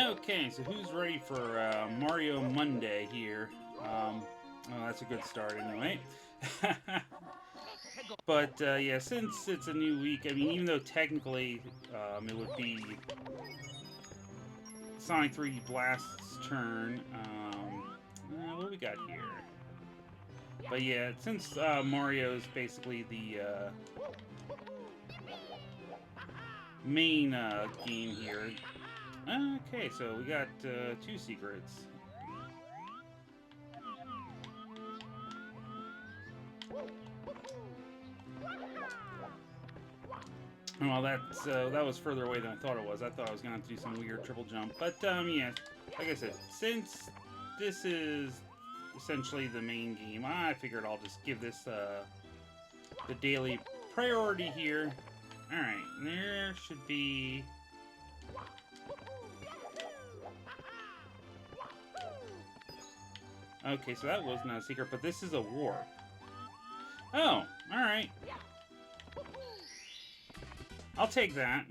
Okay, so who's ready for Mario Monday here? Oh, that's a good start anyway. But yeah, since it's a new week, I mean, even though technically it would be Sonic 3D Blast's turn, what do we got here? But yeah, since Mario's basically the main game here. Okay, so we got 2 secrets. Well, that was further away than I thought it was. I thought I was gonna have to do some weird triple jump, but yeah, like I said, since this is essentially the main game, I figured I'll just give this the daily priority here. All right, there should be. Okay, so that was not a secret, but this is a warp. Oh, all right. I'll take that.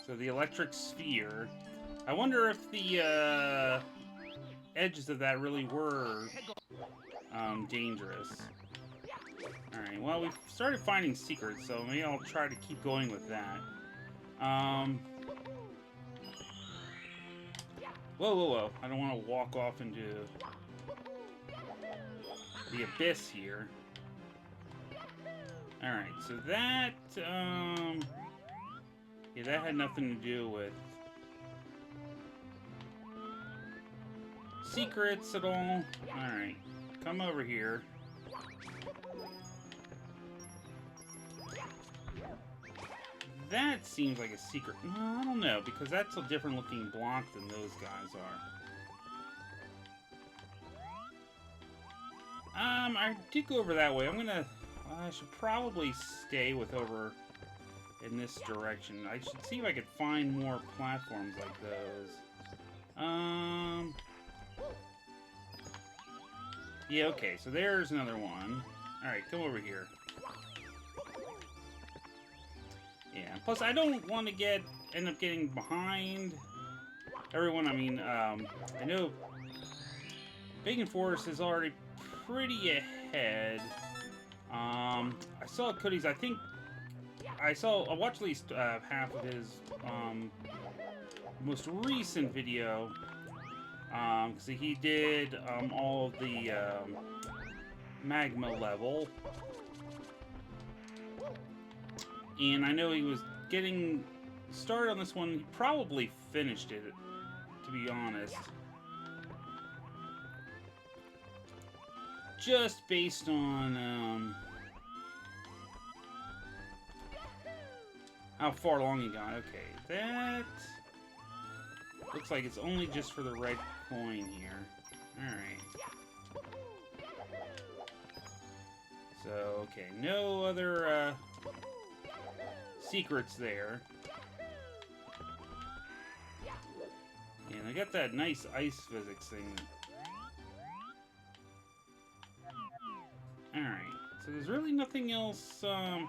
So the electric sphere. I wonder if the edges of that really were dangerous. Alright, well, we've started finding secrets, so maybe I'll try to keep going with that. Whoa, whoa, whoa. I don't want to walk off into the abyss here. Alright, so that, yeah, that had nothing to do with secrets at all. Alright, come over here. That seems like a secret. No, I don't know, because that's a different looking block than those guys are. I did go over that way. I should probably stay with over in this direction. I should see if I could find more platforms like those. Yeah, okay, so there's another one. Alright, come over here. Yeah, plus I don't want to end up getting behind everyone. I mean, I know Bacon Forest is already pretty ahead. I saw Cody's, I watched at least half of his most recent video. Because he did all of the magma level. And I know he was getting started on this one. He probably finished it, to be honest. Just based on how far along he got. Okay, that looks like it's only just for the red coin here. Alright. So, okay, no other secrets there. And I got that nice ice physics thing. Alright, so there's really nothing else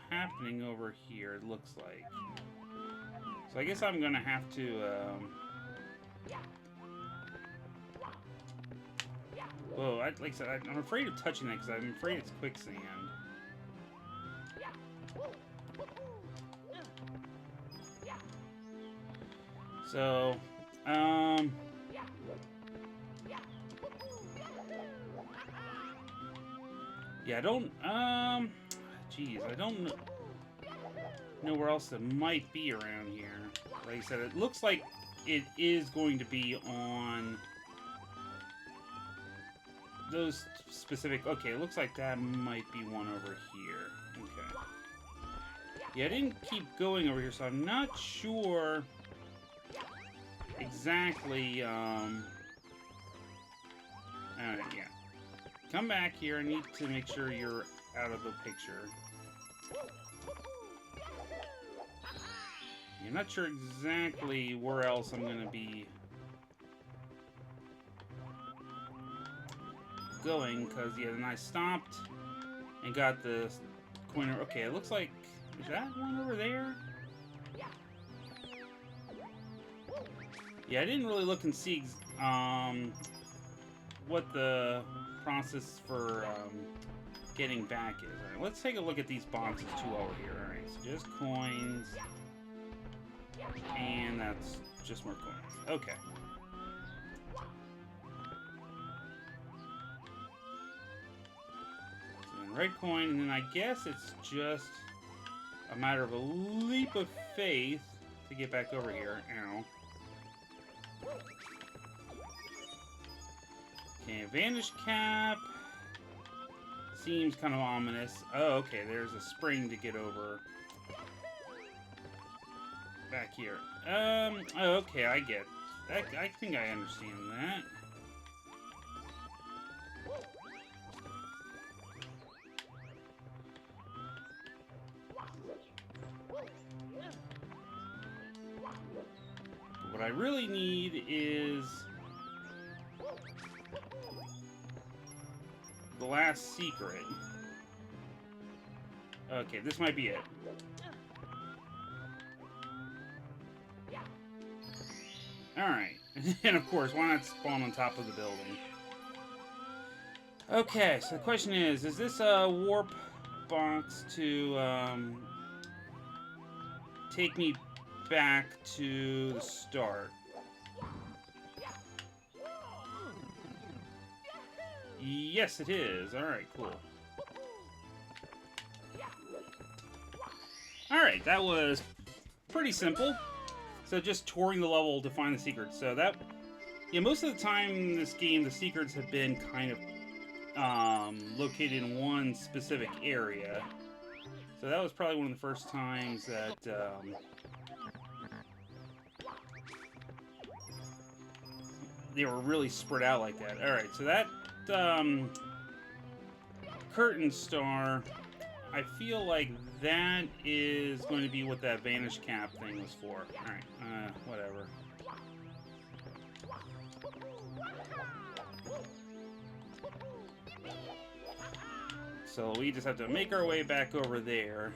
happening over here, it looks like. So I guess I'm gonna have to whoa, like I said, I'm afraid of touching that because I'm afraid it's quicksand. So, yeah, I don't, geez, I don't know where else it might be around here. Like I said, it looks like it is going to be on those specific... Okay, it looks like that might be one over here. Okay. Yeah, I didn't keep going over here, so I'm not sure exactly, Alright, yeah. Come back here. I need to make sure you're out of the picture. I'm not sure exactly where else I'm going to be going, because, yeah, then I stopped and got the coin. Okay, it looks like... Is that one over there? Yeah, I didn't really look and see what the process for getting back is. All right, let's take a look at these boxes too over here. All right, so just coins, and that's just more coins. Okay. So then red coin, and then I guess it's just a matter of a leap of faith to get back over here. Ow. Okay, Vanish Cap seems kind of ominous. Oh, okay, there's a spring to get over. Back here. Oh, okay, I get that. I think I understand that. What I really need is the last secret. Okay, this might be it. Alright. And of course, why not spawn on top of the building? Okay, so the question is this a warp box to take me back to the start? Yes, it is. Alright, cool. Alright, that was pretty simple. So just touring the level to find the secrets. So that, yeah, most of the time in this game, the secrets have been kind of located in one specific area. So that was probably one of the first times that they were really spread out like that. All right, so that curtain star, I feel like that is going to be what that Vanish Cap thing was for. Alright, whatever. So we just have to make our way back over there.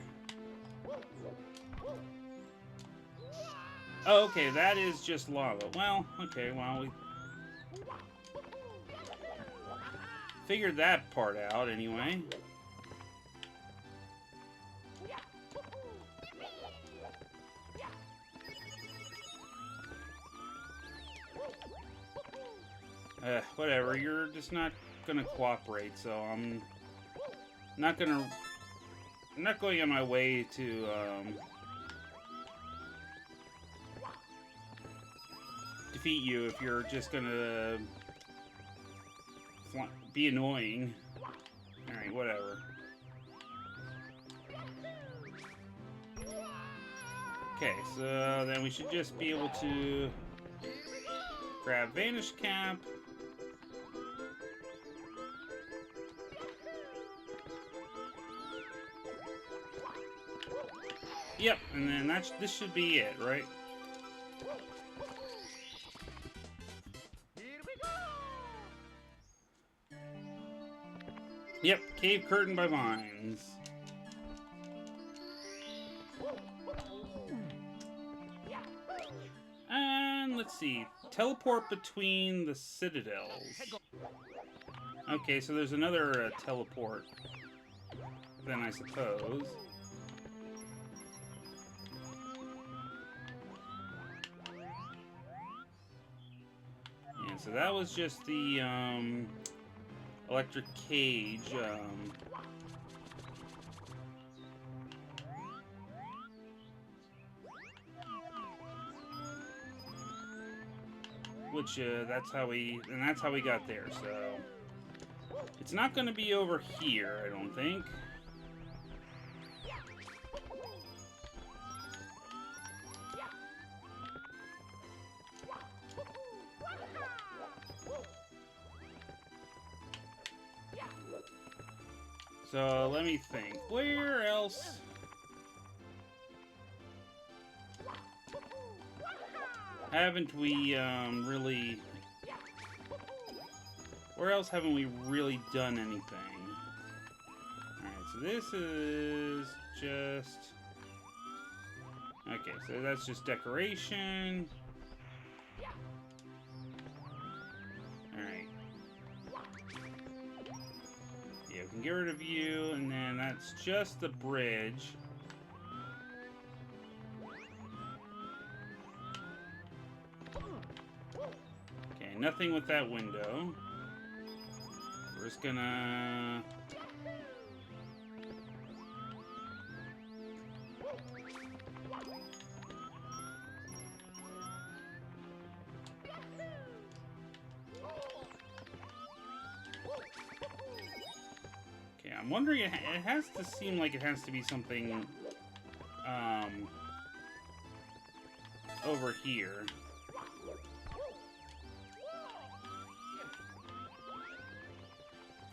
Oh, okay, that is just lava. Well, okay, well, we figured that part out anyway. Whatever, you're just not gonna cooperate, so I'm not going on my way to, defeat you if you're just gonna be annoying. Alright, whatever. Okay, so then we should just be able to grab Vanish Cap. Yep, and then this should be it, right? Yep, Cave Curtain by Vines. And let's see, teleport between the citadels. Okay, so there's another teleport then, I suppose. Yeah, so that was just the electric cage. Which that's how we got there. So it's not going to be over here, I don't think. So let me think. Where else? Haven't we really? Where else haven't we really done anything? Alright, so this is just Okay, so that's just decoration. Alright. Yeah, we can get rid of you, and then that's just the bridge. Okay, nothing with that window. We're just gonna... Okay, I'm wondering, it has to seem like it has to be something, over here.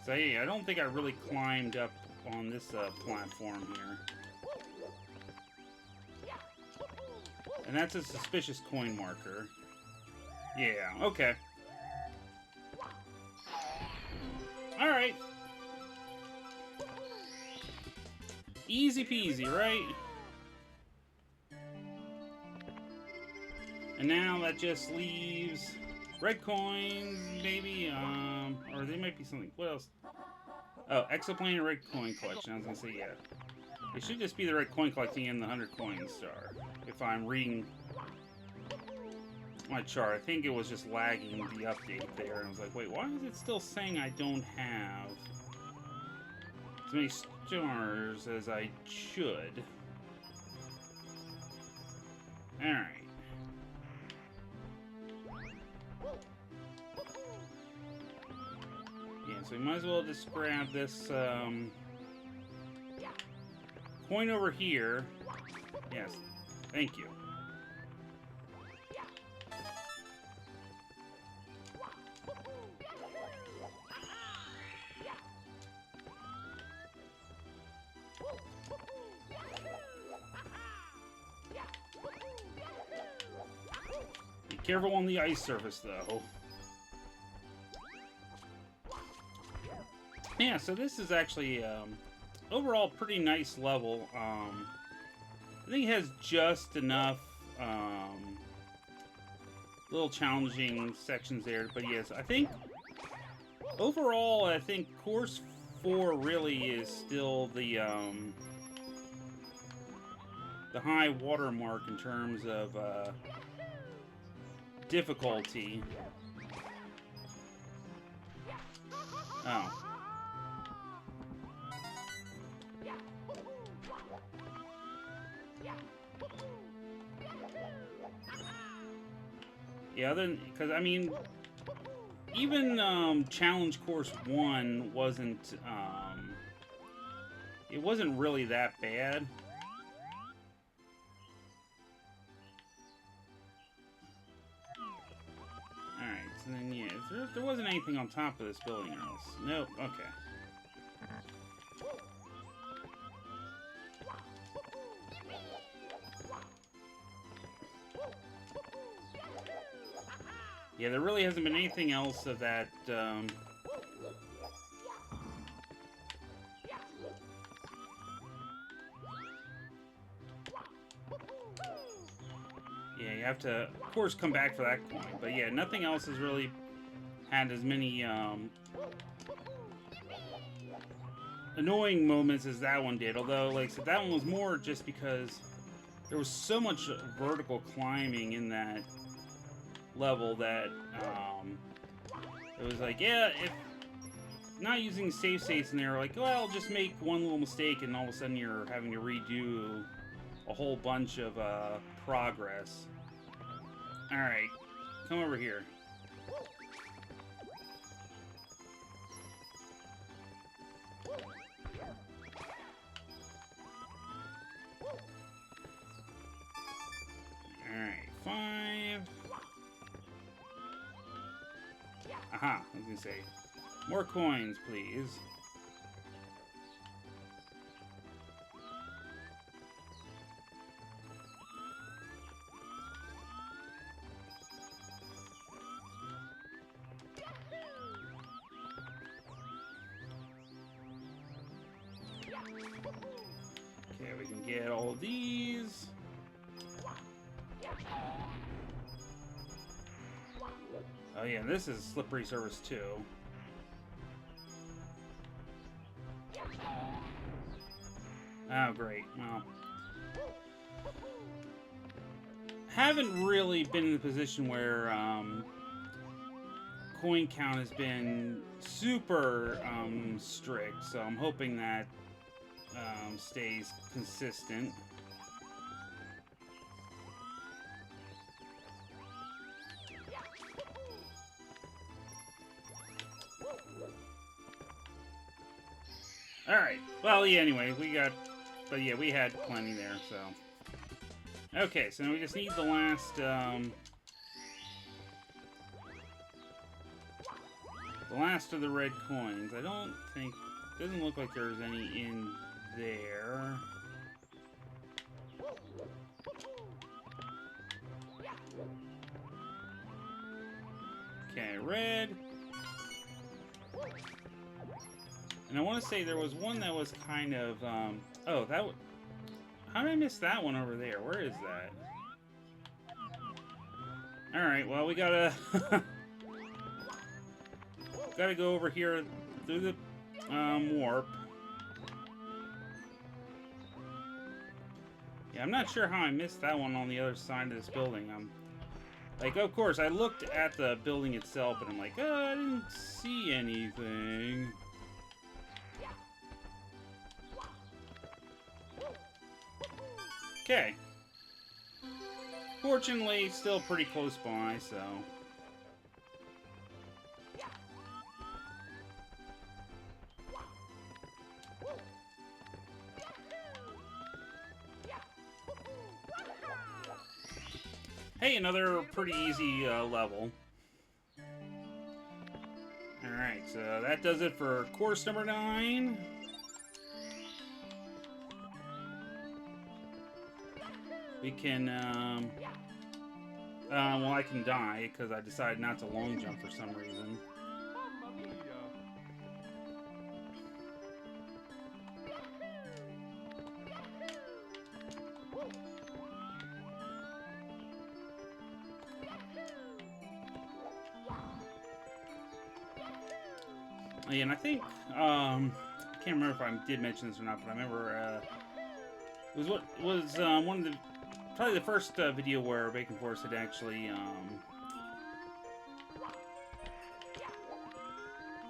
So, yeah, I don't think I really climbed up on this, platform here. And that's a suspicious coin marker. Yeah, okay. Alright. Easy peasy, right? And now that just leaves red coins, maybe, or they might be something. What else? Oh, exoplanar red coin collection. I was gonna say, yeah. It should just be the red coin collecting and the 100 coin star. If I'm reading my chart, I think it was just lagging the update there. And I was like, wait, why is it still saying I don't have as many stars as I should? Alright. Yeah, so we might as well just grab this coin over here. Yes, thank you. Be careful on the ice surface, though. Yeah, so this is actually, overall pretty nice level. I think it has just enough, little challenging sections there. But yes, I think, overall, I think Course 4 really is still the high watermark in terms of, difficulty. Oh. Yeah, because, I mean, even, Challenge Course 1 wasn't, it wasn't really that bad. Alright, so then, yeah, there wasn't anything on top of this building or else. Nope, okay. Yeah, there really hasn't been anything else of that, yeah, you have to, of course, come back for that coin. But yeah, nothing else has really had as many, annoying moments as that one did. Although, like I said, that one was more just because there was so much vertical climbing in that level that it was like, yeah, if not using save states in there, like, well, just make one little mistake and all of a sudden you're having to redo a whole bunch of progress. Alright, come over here. Alright, 5. Aha, I was gonna say, more coins, please. Okay, we can get all of these. Oh yeah, this is slippery surface too. Oh great, well. Haven't really been in the position where coin count has been super strict, so I'm hoping that stays consistent. Alright, well, yeah, anyway, but yeah, we had plenty there, so. Okay, so now we just need the last, the last of the red coins. I don't think, doesn't look like there's any in there. Okay, red. And I want to say there was one that was kind of, oh, that would, how did I miss that one over there? Where is that? Alright, well, we gotta, gotta go over here through the, warp. Yeah, I'm not sure how I missed that one on the other side of this building. Like, of course, I looked at the building itself, and I'm like, oh, I didn't see anything. Okay. Fortunately, still pretty close by, so... Hey, another pretty easy level. Alright, so that does it for course number 9. We can, well, I can die, because I decided not to long jump for some reason. Yeah, and I think, I can't remember if I did mention this or not, but I remember, it was what was one of the, probably the first video where Bacon Force had actually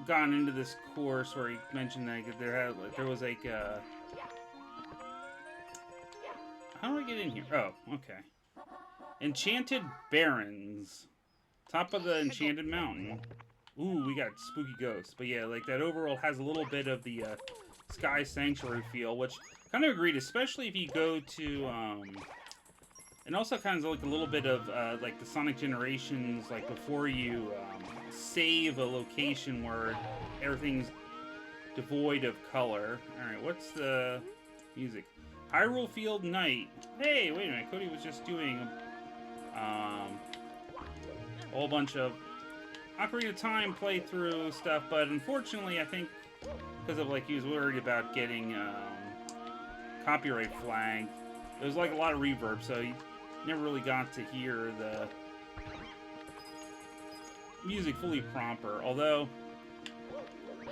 gone into this course where he mentioned that there was like how do I get in here? Oh, okay. Enchanted Barrens, top of the Enchanted Mountain. Ooh, we got spooky ghosts, but yeah, like that overall has a little bit of the Sky Sanctuary feel, which kind of agreed, especially if you go to, and also kind of like a little bit of, like the Sonic Generations, like before you, save a location where everything's devoid of color. Alright, what's the music? Hyrule Field Night. Hey, wait a minute, Cody was just doing, a whole bunch of Ocarina of Time playthrough stuff, but unfortunately, I think, because of, like, he was worried about getting, copyright flagged. There was like a lot of reverb, so you never really got to hear the music fully proper. Although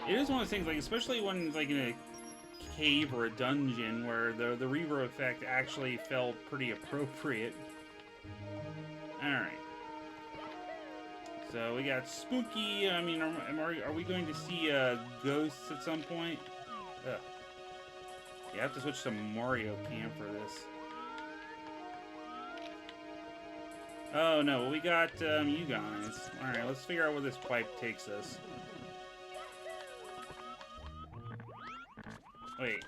it is one of those things, like especially when it's like in a cave or a dungeon, where the reverb effect actually felt pretty appropriate. All right. So we got spooky. I mean, are we going to see ghosts at some point? Ugh. You have to switch to Mario Cam for this. Oh no, we got you guys. Alright, let's figure out where this pipe takes us. Wait.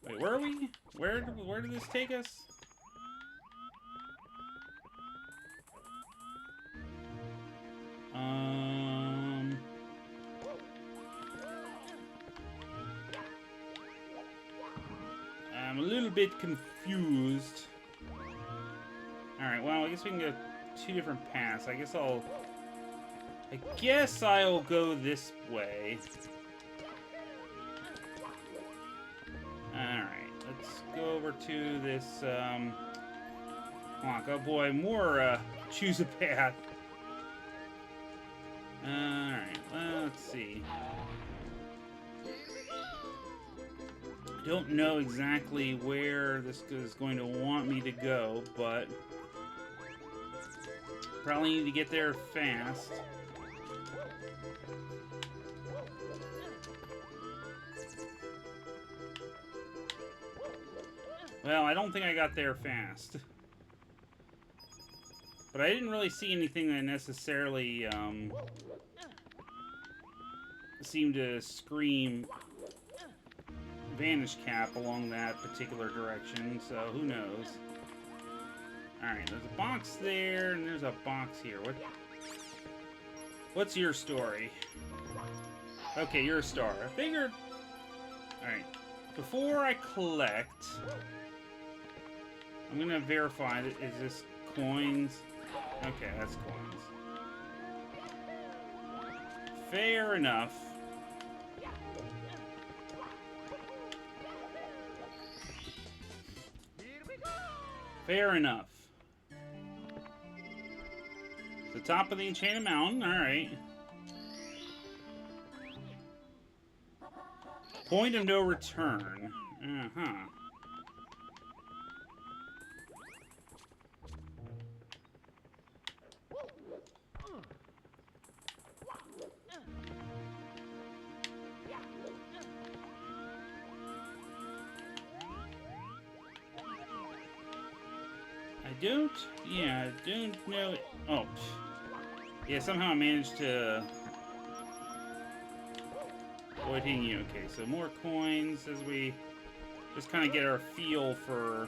Wait, where are we? Where did this take us? I'm a little bit confused. Alright, well, I guess we can go 2 different paths. I guess I'll go this way. Alright, let's go over to this, Honk. Oh boy, more choose a path. Alright, let's see. I don't know exactly where this is going to want me to go, but probably need to get there fast. Well, I don't think I got there fast. But I didn't really see anything that necessarily seemed to scream Vanish Cap along that particular direction, so who knows. Alright, there's a box there, and there's a box here. What's your story? Okay, you're a star. I figured... Alright, before I collect, I'm gonna verify that is this coins? Okay, that's coins. Fair enough. Fair enough. The top of the Enchanted Mountain, alright. Point of no return. Uh-huh. I don't know. Oh, yeah, somehow I managed to avoid hitting you. Okay, so more coins as we just kind of get our feel for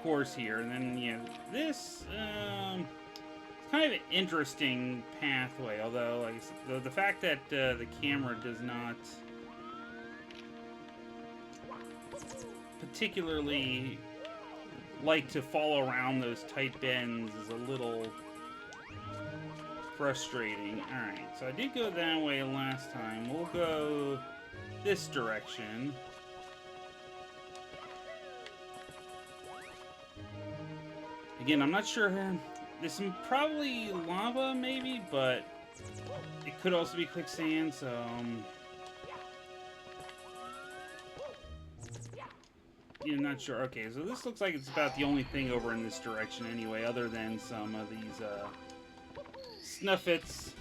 course here. And then, yeah, this, it's kind of an interesting pathway, although, like I said, the fact that the camera does not particularly like to follow around those tight bends is a little frustrating. Alright, so I did go that way last time. We'll go this direction. Again, I'm not sure. There's some probably lava, maybe, but it could also be quicksand, so... yeah, not sure. Okay, so this looks like it's about the only thing over in this direction anyway, other than some of these, snuffits.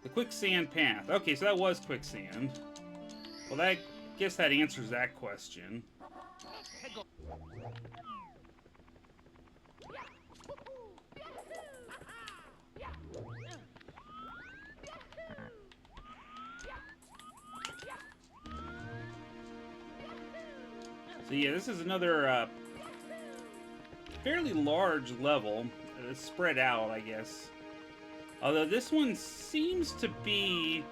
The quicksand path. Okay, so that was quicksand. Well, I guess that answers that question. So yeah, this is another fairly large level. It's spread out, I guess. Although this one seems to be...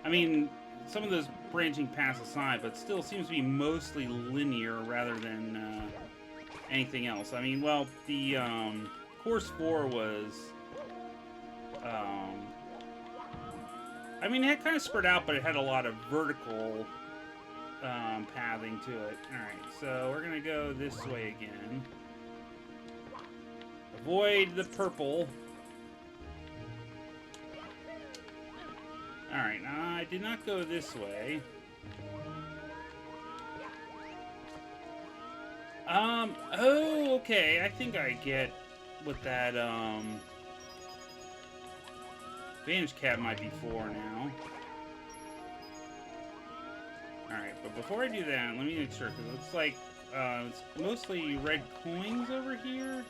I mean, some of those branching paths aside, but still seems to be mostly linear rather than anything else. I mean, well, the Course 4 was... I mean, it had kind of spread out, but it had a lot of vertical... pathing to it. Alright, so we're gonna go this way again. Avoid the purple. Alright, I did not go this way. Oh, okay, I think I get what that, Vantage Cap might be for now. Alright, but before I do that, let me make sure, because it looks like it's mostly red coins over here.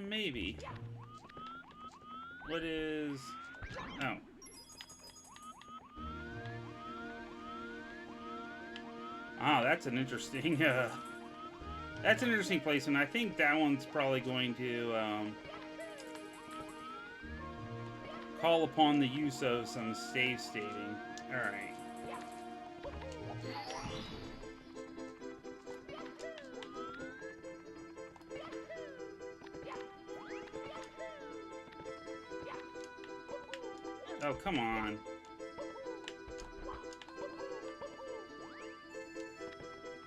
Maybe. What is... oh. Ah, that's an interesting, that's an interesting place, and I think that one's probably going to, call upon the use of some save stating. Alright. Oh, come on.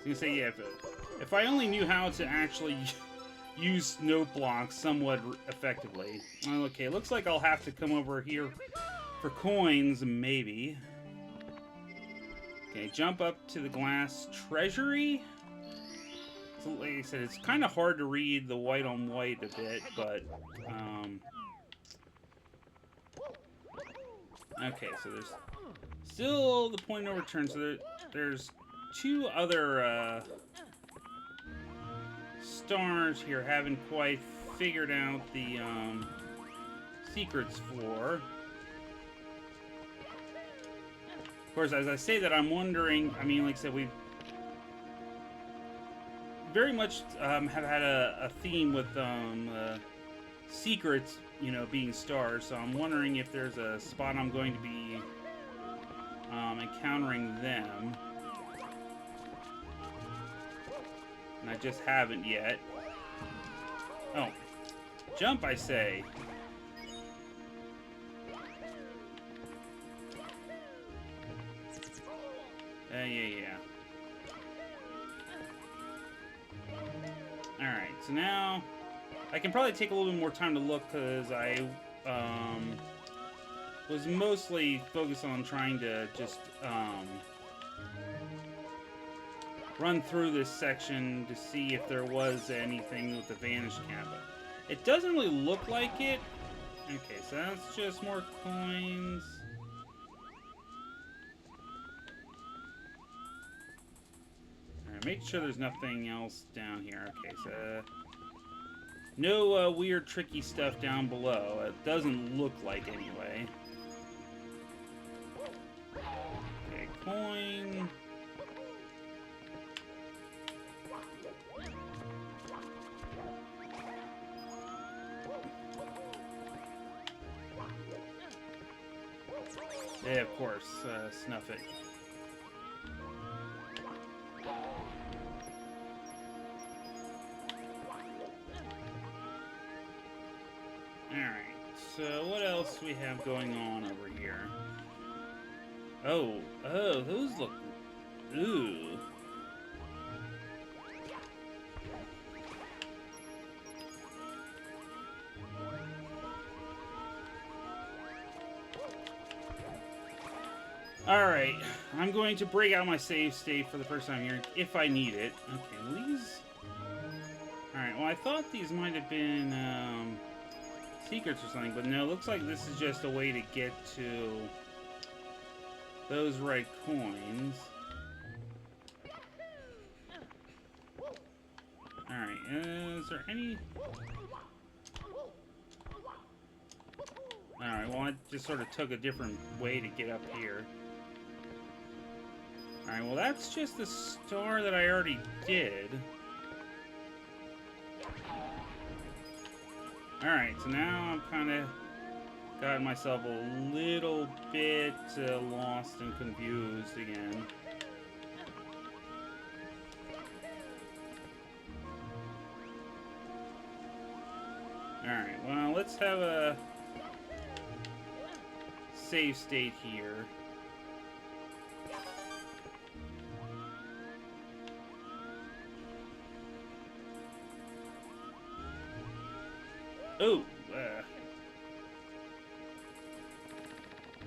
I was gonna say, yeah, if I only knew how to actually use note blocks somewhat effectively. Okay, looks like I'll have to come over here for coins, maybe. Okay, jump up to the glass treasury. So, like I said, it's kind of hard to read the white on white a bit, but okay, so there's still the point of no return. So there's two other stars here haven't quite figured out the secrets for. Of course, as I say that, I'm wondering, I mean, like I said, we've very much have had a theme with secrets, you know, being stars, so I'm wondering if there's a spot I'm going to be encountering them. And I just haven't yet. Oh. Jump, I say. Yeah. Alright, so now I can probably take a little bit more time to look because I was mostly focused on trying to just run through this section to see if there was anything with the vanish cap. It doesn't really look like it. Okay, so that's just more coins. Alright, make sure there's nothing else down here. Okay, so no weird tricky stuff down below. It doesn't look like anyway. Okay, coin. Yeah, of course, snuff it. Alright, so what else we have going on over here? Oh, those look... Ooh. Alright, I'm going to break out my save state for the first time here, if I need it. Okay, well these... Alright, well I thought these might have been, secrets or something, but no, it looks like this is just a way to get to those right coins. Alright, is there any... Alright, well I just sort of took a different way to get up here. Alright, well that's just the star that I already did. Alright, so now I've kind of got myself a little bit lost and confused again. Alright, well let's have a save state here. Oh!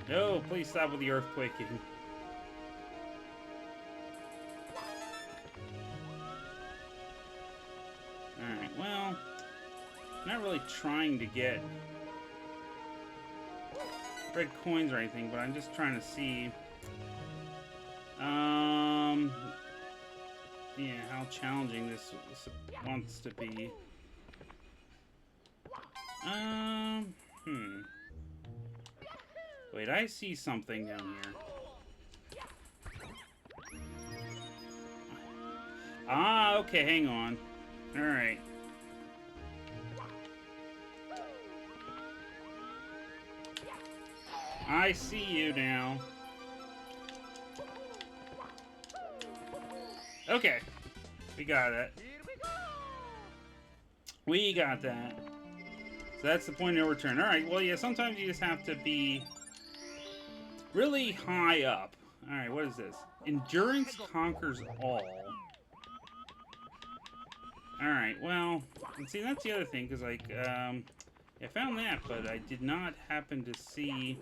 No, please stop with the earthquaking. Alright, well... I'm not really trying to get red coins or anything, but I'm just trying to see... yeah, how challenging this wants to be. Wait, I see something down here. Ah, okay, hang on. Alright. I see you now. Okay. We got it. We got that. So that's the point of no return. Alright, well, yeah, sometimes you just have to be really high up. Alright, what is this? Endurance conquers all. Alright, well, see, that's the other thing, because, like, I found that, but I did not happen to see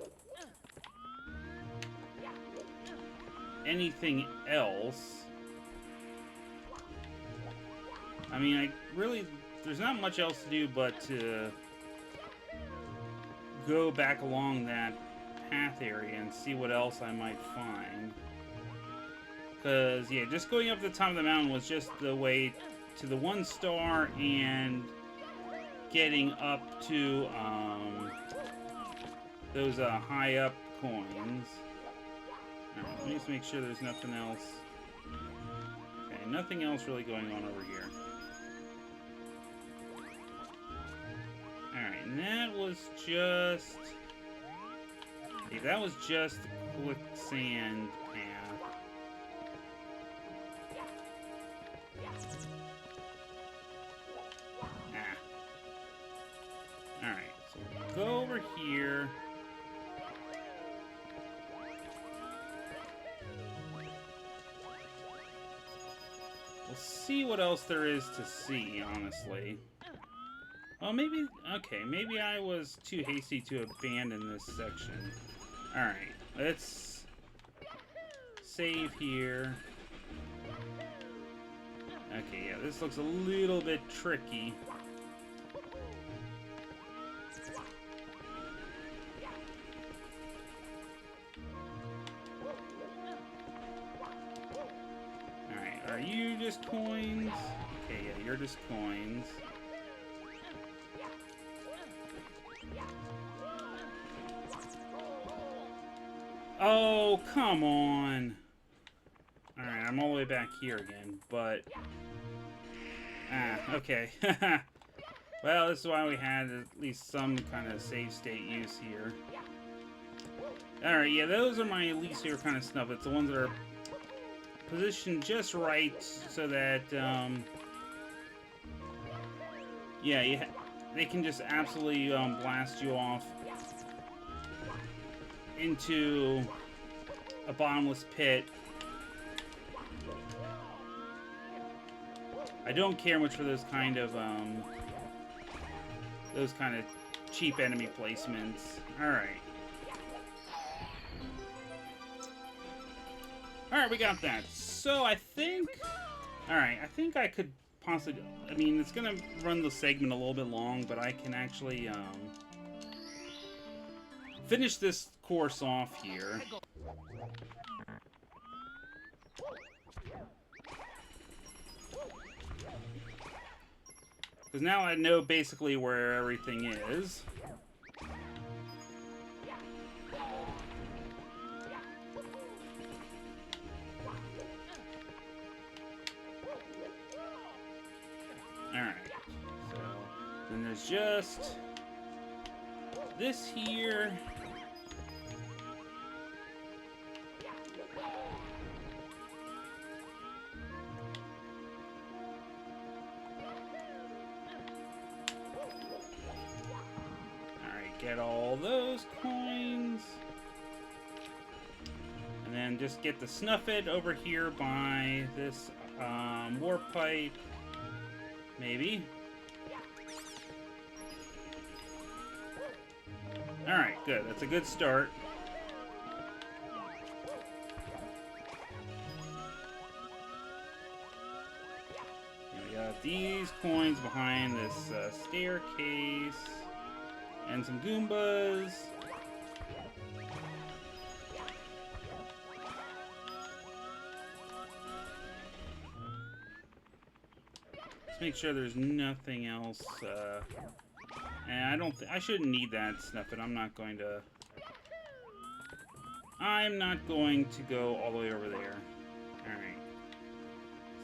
anything else. I mean, there's not much else to do but to go back along that path area and see what else I might find. Because, yeah, just going up the top of the mountain was just the way to the 1 star and getting up to those high up coins. Alright, let me just make sure there's nothing else. Okay, nothing else really going on over here. Alright, and that was just... Okay, that was just the quicksand path. Alright, so we'll go over here. We'll see what else there is to see, honestly. Well, maybe... Okay, maybe I was too hasty to abandon this section. Alright, let's save here. Okay, yeah, this looks a little bit tricky. Alright, are you just coins? Okay, yeah, you're just coins. Oh, come on. Alright, I'm all the way back here again, but... okay. Well, this is why we had at least some kind of save state use here. Alright, yeah, those are my least favorite kind of snuffets. The ones that are positioned just right so that, yeah, they can just absolutely blast you off into a bottomless pit. I don't care much for those kind of cheap enemy placements. Alright. Alright, we got that. So I think... Alright, I think I could possibly... I mean, it's gonna run the segment a little bit long, but I can actually finish this course off here. Because now I know basically where everything is. Alright. So, then there's just this here. Get all those coins. And then just get the Snuffit over here by this warp pipe. Maybe. Alright, good. That's a good start. And we got these coins behind this staircase. And some Goombas. Let's make sure there's nothing else. And I shouldn't need that Snuffit. I'm not going to go all the way over there. Alright.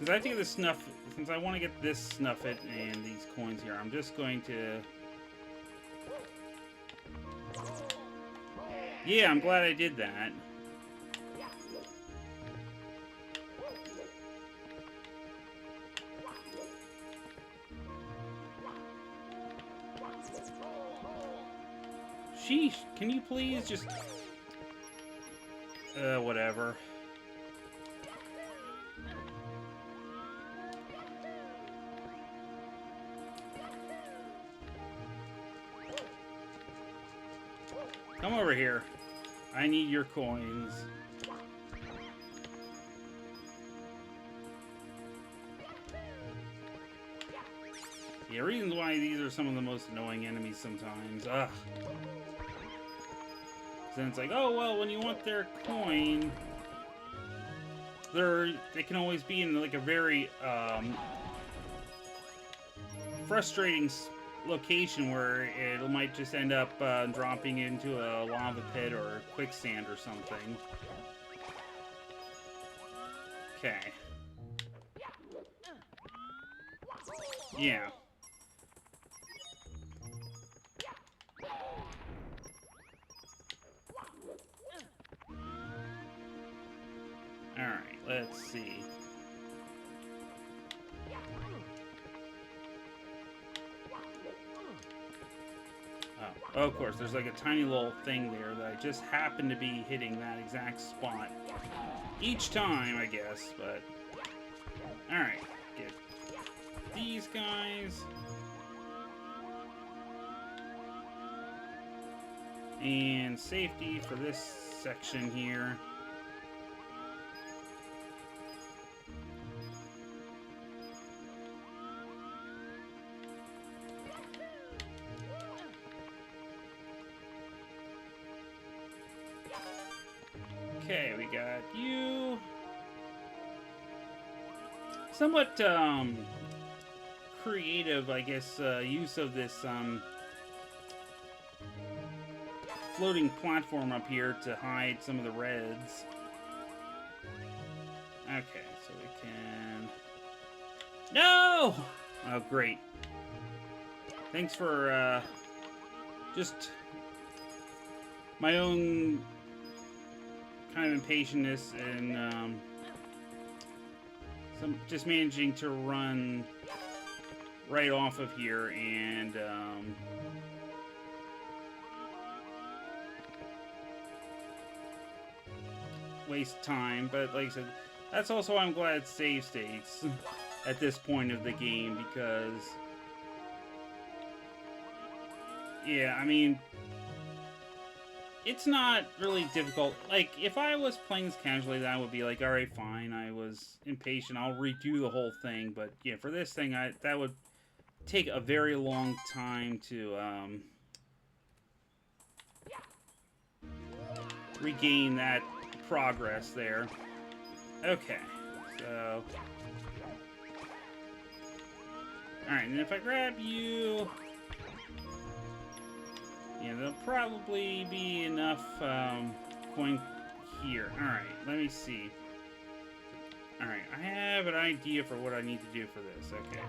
Since I want to get this Snuffit and these coins here, I'm just going to... Yeah, I'm glad I did that. Sheesh, can you please just... Whatever. Come over here. I need your coins. Yeah, reasons why these are some of the most annoying enemies sometimes. Ugh. Then it's like, oh, well, when you want their coin, they can always be in, like, a very, frustrating location where it might just end up, dropping into a lava pit or quicksand or something. Okay. Yeah. Alright, let's see. Oh, of course, there's like a tiny little thing there that I just happen to be hitting that exact spot each time, I guess, but... Alright, get these guys. And safety for this section here. Okay, we got you. Somewhat, creative, I guess, use of this, floating platform up here to hide some of the reds. Okay, so we can... No! Oh, great. Thanks for, just my own kind of impatientness and, just managing to run right off of here and, waste time, but like I said, that's also why I'm glad it's save states at this point of the game, because yeah, I mean, it's not really difficult. Like, if I was playing this casually, that would be like, alright, fine, I was impatient, I'll redo the whole thing, but yeah, for this thing, that would take a very long time to, regain that progress there. Okay, so... Alright, and if I grab you... Yeah, there'll probably be enough, coin here. Alright, let me see. Alright, I have an idea for what I need to do for this. Okay.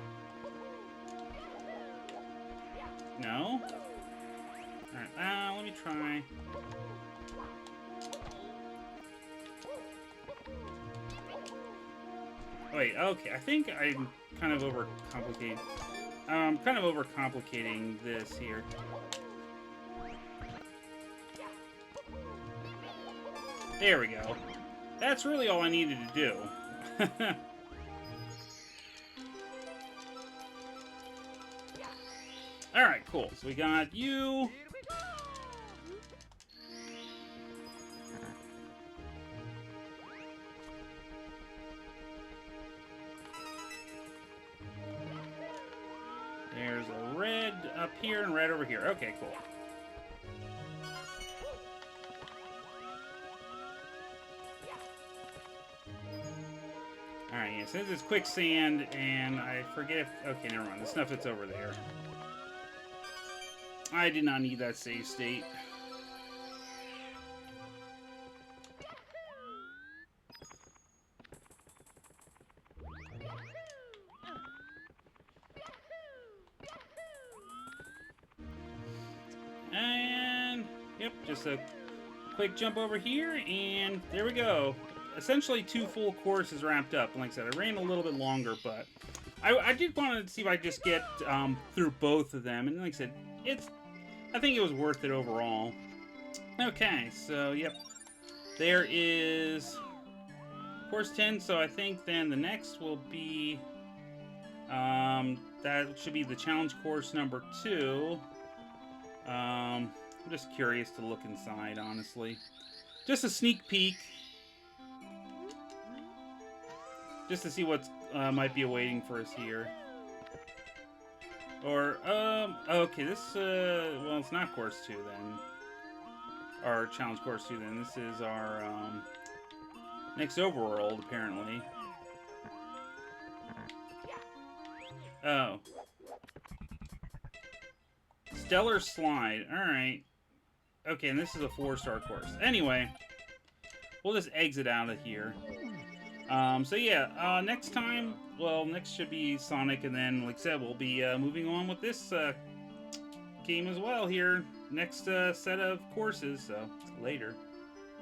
No? Alright, let me try. Wait, okay, I think I'm kind of overcomplicating this here. There we go. That's really all I needed to do. Alright, cool. So we got you. There's a red up here and red over here. Okay, cool. Alright, yeah, since it's quicksand, and I forget if... Okay, never mind. The stuff that's over there. I did not need that save state. And... Yep, just a quick jump over here, and there we go. Essentially 2 full courses wrapped up. And like I said, I ran a little bit longer, but I did want to see if I could just get through both of them. And like I said, I think it was worth it overall. Okay, so yep. There is course 10, so I think then the next will be, that should be the challenge course number 2. I'm just curious to look inside, honestly. Just a sneak peek. Just to see what might be awaiting for us here. Or, okay, this, well, it's not course 2 then. Our challenge course 2 then. This is our, next overworld, apparently. Oh. Stellar Slide. Alright. Okay, and this is a 4-star course. Anyway, we'll just exit out of here. So yeah, next time, well, next should be Sonic, and then, like I said, we'll be moving on with this game as well here. Next set of courses, so later.